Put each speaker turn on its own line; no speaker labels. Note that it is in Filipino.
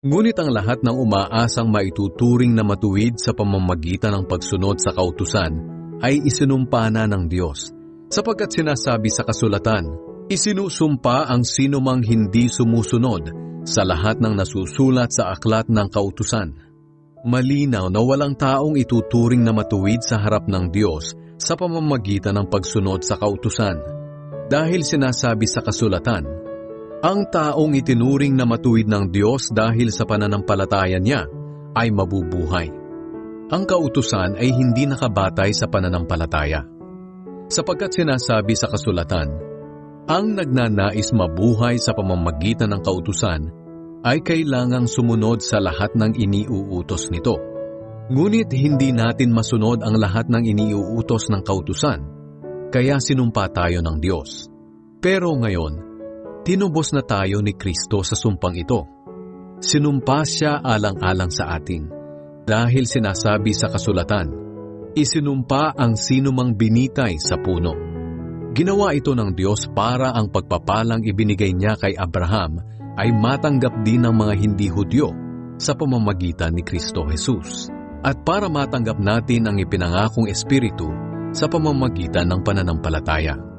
Ngunit ang lahat ng umaasang maituturing na matuwid sa pamamagitan ng pagsunod sa kautusan ay isinumpa na ng Diyos. Sapagkat sinasabi sa kasulatan, isinusumpa ang sinumang hindi sumusunod sa lahat ng nasusulat sa aklat ng kautusan. Malinaw na walang taong ituturing na matuwid sa harap ng Diyos sa pamamagitan ng pagsunod sa kautusan. Dahil sinasabi sa kasulatan, ang taong itinuring na matuwid ng Diyos dahil sa pananampalataya niya ay mabubuhay. Ang kautusan ay hindi nakabatay sa pananampalataya. Sapagkat sinasabi sa kasulatan, ang nagnanais mabuhay sa pamamagitan ng kautusan ay kailangang sumunod sa lahat ng iniuutos nito. Ngunit hindi natin masunod ang lahat ng iniuutos ng kautusan, kaya sinumpa tayo ng Diyos. Pero ngayon, tinubos na tayo ni Kristo sa sumpang ito. Sinumpa siya alang-alang sa atin, dahil sinasabi sa kasulatan, isinumpa ang sinumang binitay sa puno. Ginawa ito ng Diyos para ang pagpapalang ibinigay niya kay Abraham ay matanggap din ng mga hindi Hudyo sa pamamagitan ni Kristo Jesus, at para matanggap natin ang ipinangakong Espiritu sa pamamagitan ng pananampalataya.